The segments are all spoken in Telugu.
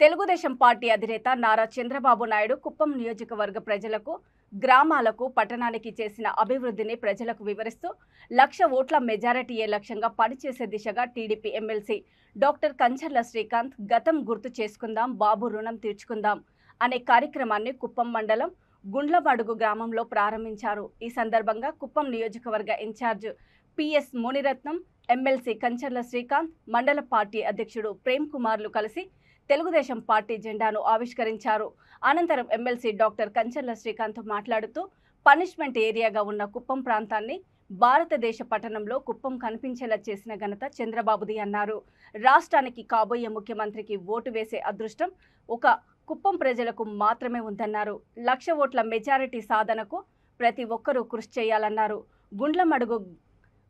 తెలుగుదేశం పార్టీ అధినేత నారా చంద్రబాబు నాయుడు కుప్పం నియోజకవర్గ ప్రజలకు, గ్రామాలకు, పట్టణానికి చేసిన అభివృద్ధిని ప్రజలకు వివరిస్తూ 1,00,000 ఓట్ల మెజారిటీయే లక్ష్యంగా పనిచేసే దిశగా TDP MLC doctor Kancharla Srikanth గతం గుర్తు చేసుకుందాం, బాబు రుణం తీర్చుకుందాం అనే కార్యక్రమాన్ని కుప్పం మండలం గుండ్లమడుగు గ్రామంలో ప్రారంభించారు. ఈ సందర్భంగా కుప్పం నియోజకవర్గ incharge PS Muniratnam, MLC Kancharla Srikanth, మండల పార్టీ అధ్యక్షుడు ప్రేమ్ కుమార్లు కలిసి తెలుగుదేశం పార్టీ జెండాను ఆవిష్కరించారు. అనంతరం ఎమ్మెల్సీ డాక్టర్ కంచర్ల శ్రీకాంత్ మాట్లాడుతూ పనిష్మెంట్ ఏరియాగా ఉన్న కుప్పం ప్రాంతాన్ని భారతదేశ పట్టణంలో కుప్పం కనిపించేలా చేసిన ఘనత చంద్రబాబుది అన్నారు. రాష్ట్రానికి కాబోయే ముఖ్యమంత్రికి ఓటు వేసే అదృష్టం ఒక కుప్పం ప్రజలకు మాత్రమే ఉందన్నారు. 1,00,000 ఓట్ల మెజారిటీ సాధనకు ప్రతి ఒక్కరూ కృషి చేయాలన్నారు. గుండ్లమడుగు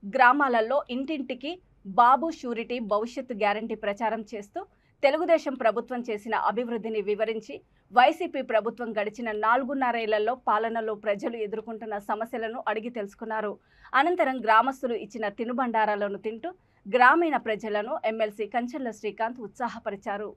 గ్రామాలలో ఇంటింటికి బాబు షూరిటీ భవిష్యత్తు గ్యారంటీ ప్రచారం చేస్తూ తెలుగుదేశం ప్రభుత్వం చేసిన అభివృద్ధిని వివరించి వైసీపీ ప్రభుత్వం గడిచిన 4.5 ఏళ్లలో పాలనలో ప్రజలు ఎదుర్కొంటున్న సమస్యలను అడిగి తెలుసుకున్నారు. అనంతరం గ్రామస్తులు ఇచ్చిన తినుబండారాలను తింటూ గ్రామీణ ప్రజలను ఎమ్మెల్సీ కంచర్ల శ్రీకాంత్ ఉత్సాహపరిచారు.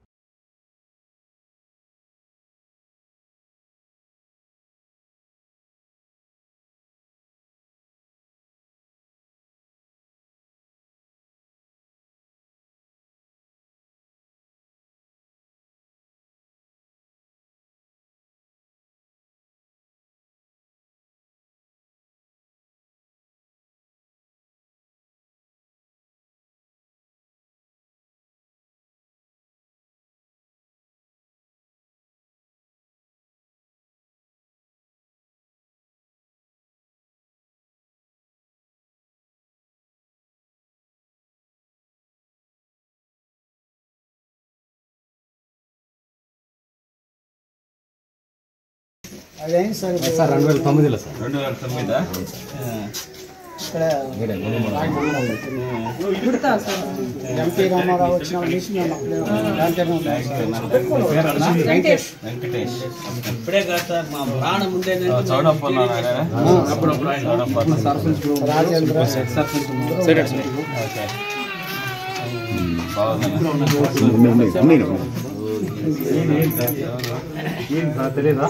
అదేంటి సార్ సార్ 2009లో సార్ 2009 ఇక్కడ ఎంపీ రామారావు వచ్చిన నుంచి మేము వెంకటేష్ ఇప్పుడే కాదు సార్ మా ప్రాణం ఉండే రాజేంద్ర తెలియదా